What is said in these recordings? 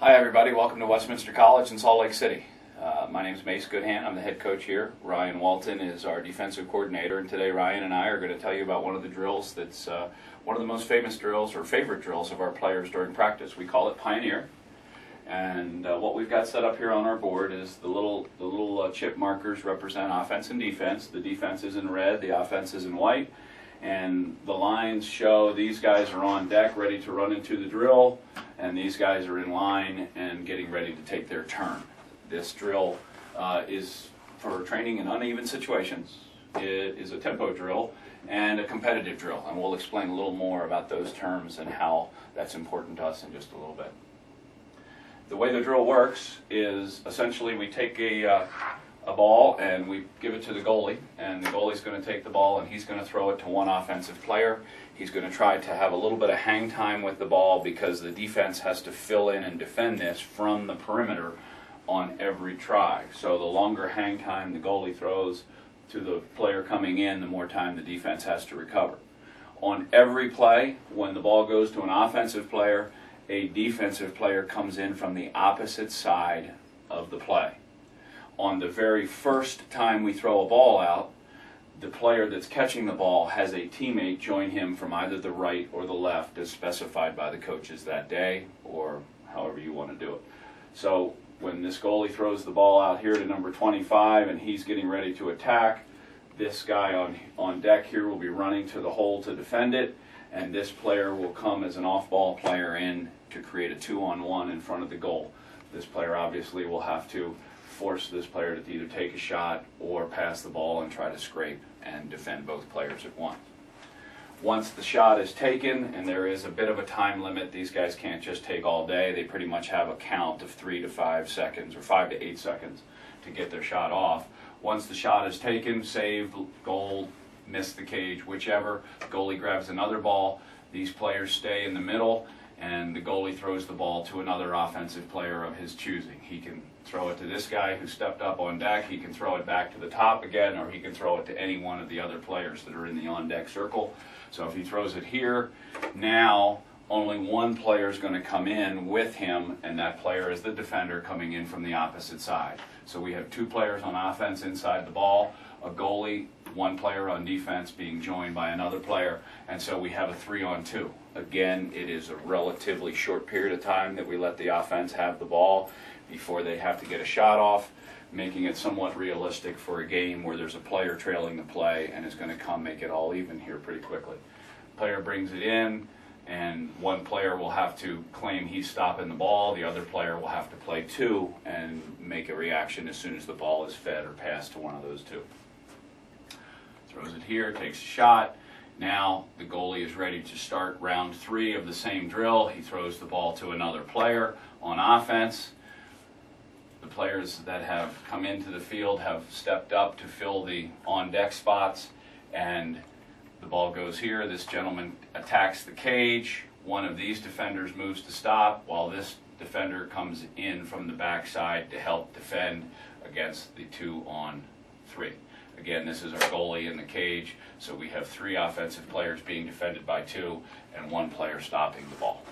Hi everybody, welcome to Westminster College in Salt Lake City. My name is Goodhand, I'm the head coach here. Ryan Walton is our defensive coordinator, and today Ryan and I are going to tell you about one of the drills that's one of the most famous drills or favorite drills of our players during practice. We call it Pioneer, and what we've got set up here on our board is the little chip markers represent offense and defense. The defense is in red, the offense is in white, and the lines show these guys are on deck ready to run into the drill, and these guys are in line and getting ready to take their turn. This drill is for training in uneven situations. It is a tempo drill and a competitive drill, and we'll explain a little more about those terms and how that's important to us in just a little bit. The way the drill works is essentially we take a ball and we give it to the goalie, and the goalie's going to take the ball and he's going to throw it to one offensive player. He's going to try to have a little bit of hang time with the ball because the defense has to fill in and defend this from the perimeter on every try. So the longer hang time the goalie throws to the player coming in, the more time the defense has to recover. On every play, when the ball goes to an offensive player, a defensive player comes in from the opposite side of the play. On the very first time we throw a ball out, the player that's catching the ball has a teammate join him from either the right or the left as specified by the coaches that day, or however you want to do it. So when this goalie throws the ball out here to number 25 and he's getting ready to attack, this guy on deck here will be running to the hole to defend it, and this player will come as an off-ball player in to create a 2-on-1 in front of the goal. This player obviously will have to force this player to either take a shot or pass the ball and try to scrape and defend both players at once. Once the shot is taken, and there is a bit of a time limit, these guys can't just take all day. They pretty much have a count of 3 to 5 seconds or 5 to 8 seconds to get their shot off. Once the shot is taken, saved, goal, missed the cage, whichever, the goalie grabs another ball. These players stay in the middle, and the goalie throws the ball to another offensive player of his choosing. He can throw it to this guy who stepped up on deck, he can throw it back to the top again, or he can throw it to any one of the other players that are in the on-deck circle. So if he throws it here, now only one player is going to come in with him, and that player is the defender coming in from the opposite side. So we have 2 players on offense inside the ball, a goalie, 1 player on defense being joined by another player, and so we have a 3-on-2. Again, it is a relatively short period of time that we let the offense have the ball before they have to get a shot off, making it somewhat realistic for a game where there's a player trailing the play and is going to come make it all even here pretty quickly. Player brings it in, and one player will have to claim he's stopping the ball, the other player will have to play 2 and make a reaction as soon as the ball is fed or passed to one of those 2. Throws it here, takes a shot. Now the goalie is ready to start round 3 of the same drill. He throws the ball to another player on offense. The players that have come into the field have stepped up to fill the on-deck spots, and the ball goes here. This gentleman attacks the cage. One of these defenders moves to stop, while this defender comes in from the backside to help defend against the 2-on-3. Again, this is our goalie in the cage, so we have 3 offensive players being defended by 2 and 1 player stopping the ball.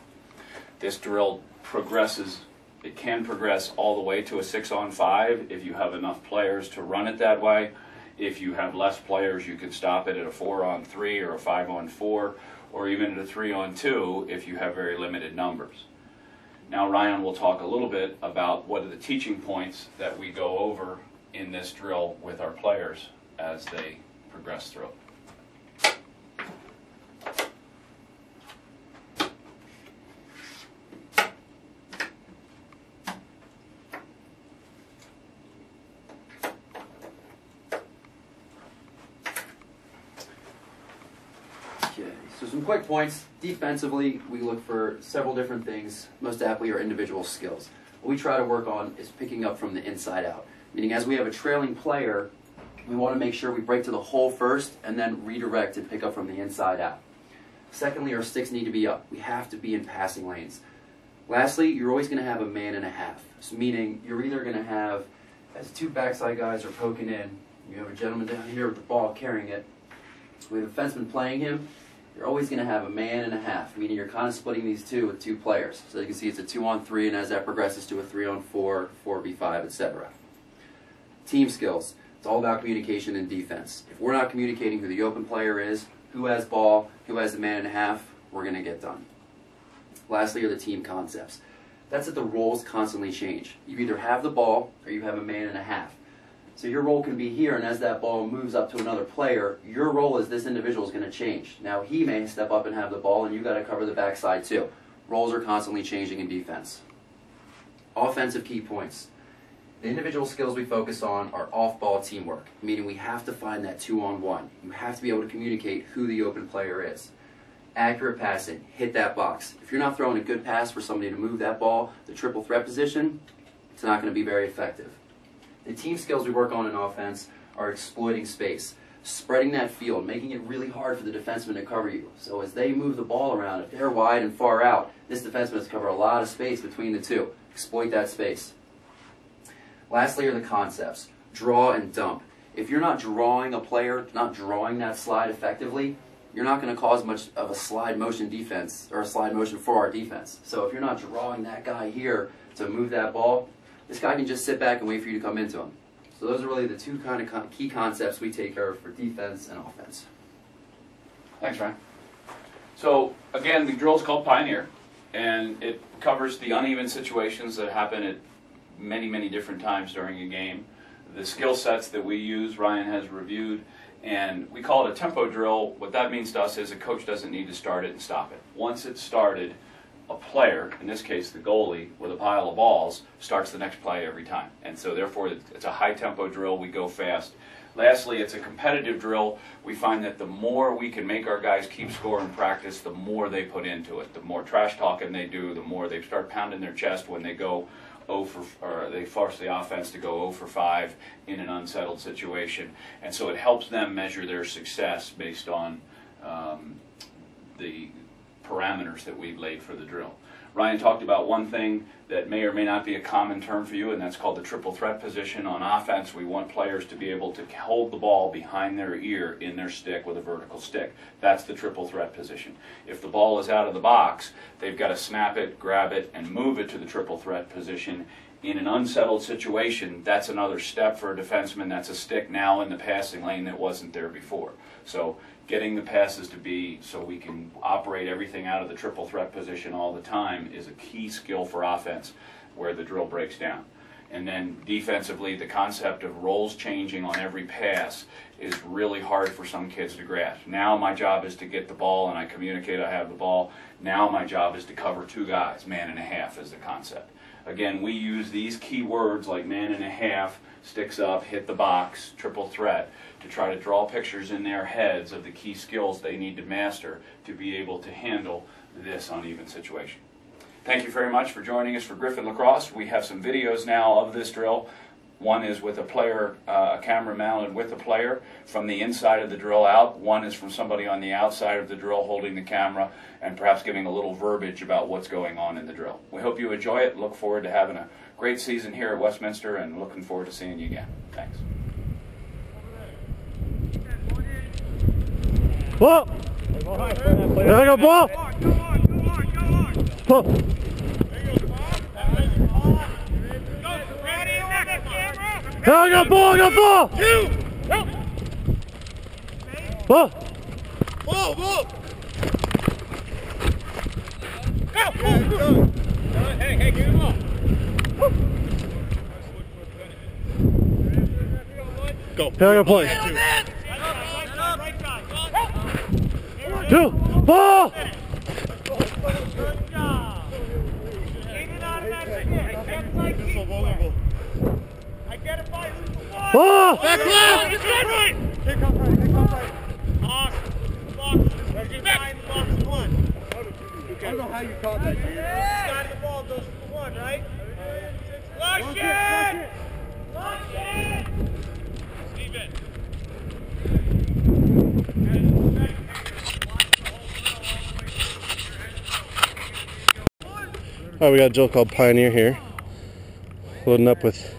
This drill progresses. It can progress all the way to a 6-on-5 if you have enough players to run it that way. If you have less players, you can stop it at a 4-on-3 or a 5-on-4, or even at a 3-on-2 if you have very limited numbers. Now Ryan will talk a little bit about what are the teaching points that we go over in this drill with our players as they progress through it. Okay, so some quick points. Defensively, we look for several different things, most aptly our individual skills. What we try to work on is picking up from the inside out, meaning as we have a trailing player, we want to make sure we break to the hole first and then redirect and pick up from the inside out. Secondly, our sticks need to be up. We have to be in passing lanes. Lastly, you're always going to have a man and a half, so meaning you're either going to have, as 2 backside guys are poking in, you have a gentleman down here with the ball carrying it, we have a defenseman playing him, you're always going to have a man and a half, meaning you're kind of splitting these two with two players. So you can see it's a 2-on-3, and as that progresses to a 3-on-4, 4v5, etc. Team skills. It's all about communication and defense. If we're not communicating who the open player is, who has ball, who has the man and a half, we're going to get done. Lastly are the team concepts. That's that the roles constantly change. You either have the ball or you have a man and a half. So your role can be here, and as that ball moves up to another player, your role as this individual is going to change. Now he may step up and have the ball, and you've got to cover the backside too. Roles are constantly changing in defense. Offensive key points. The individual skills we focus on are off-ball teamwork, meaning we have to find that 2-on-1. You have to be able to communicate who the open player is. Accurate passing, hit that box. If you're not throwing a good pass for somebody to move that ball, the triple threat position, it's not going to be very effective. The team skills we work on in offense are exploiting space, spreading that field, making it really hard for the defenseman to cover you. So as they move the ball around, if they're wide and far out, this defenseman has to cover a lot of space between the two. Exploit that space. Lastly are the concepts. Draw and dump. If you're not drawing a player, not drawing that slide effectively, you're not going to cause much of a slide motion defense, or a slide motion for our defense. So if you're not drawing that guy here to move that ball, this guy can just sit back and wait for you to come into him. So those are really the two kind of key concepts we take care of for defense and offense. Thanks, Ryan. So again, the drill is called Pioneer, and it covers the uneven situations that happen at many, many different times during a game. The skill sets that we use, Ryan has reviewed, and we call it a tempo drill. What that means to us is a coach doesn't need to start it and stop it. Once it's started, a player, in this case the goalie, with a pile of balls, starts the next play every time. And so therefore it's a high tempo drill, we go fast. Lastly, it's a competitive drill. We find that the more we can make our guys keep score in practice, the more they put into it. The more trash talking they do, the more they start pounding their chest when they go they force the offense to go 0 for 5 in an unsettled situation. And so it helps them measure their success based on the parameters that we've laid for the drill. Ryan talked about one thing that may or may not be a common term for you, and that's called the triple threat position. On offense, we want players to be able to hold the ball behind their ear in their stick with a vertical stick. That's the triple threat position. If the ball is out of the box, they've got to snap it, grab it, and move it to the triple threat position. In an unsettled situation, that's another step for a defenseman. That's a stick now in the passing lane that wasn't there before. So getting the passes to be so we can operate everything out of the triple threat position all the time is a key skill for offense where the drill breaks down. And then defensively, the concept of roles changing on every pass is really hard for some kids to grasp. Now my job is to get the ball, and I communicate I have the ball. Now my job is to cover two guys. Man and a half is the concept. Again, we use these key words like man and a half, sticks up, hit the box, triple threat, to try to draw pictures in their heads of the key skills they need to master to be able to handle this uneven situation. Thank you very much for joining us for Griffin Lacrosse. We have some videos now of this drill. One is with a player, a camera mounted with a player from the inside of the drill out. One is from somebody on the outside of the drill holding the camera and perhaps giving a little verbiage about what's going on in the drill. We hope you enjoy it. Look forward to having a great season here at Westminster and looking forward to seeing you again. Thanks. Ball! There I go, ball! Ball! There I got ball, I got ball! Ball! Ball, ball! Hey, give him ball! Go. Here I go, play. Two! Ball! Ball! Back left! Get right! Here comes right, here comes right. One. I don't know how you caught that. Side of the ball goes to the one, right? Flush it! Flush it! Steven. Alright, we got a drill called Pioneer here. Loading up with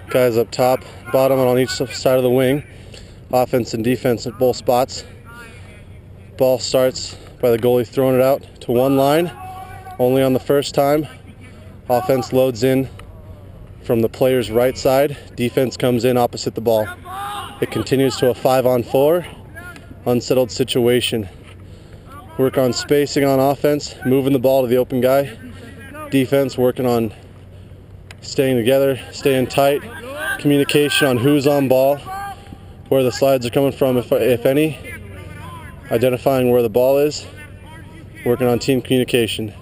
guys up top, bottom, and on each side of the wing. Offense and defense at both spots. Ball starts by the goalie throwing it out to one line. Only on the first time. Offense loads in from the player's right side. Defense comes in opposite the ball. It continues to a 5-on-4. Unsettled situation. Work on spacing on offense, moving the ball to the open guy. Defense working on staying together, staying tight. Communication on who's on ball, where the slides are coming from, if any. Identifying where the ball is. Working on team communication.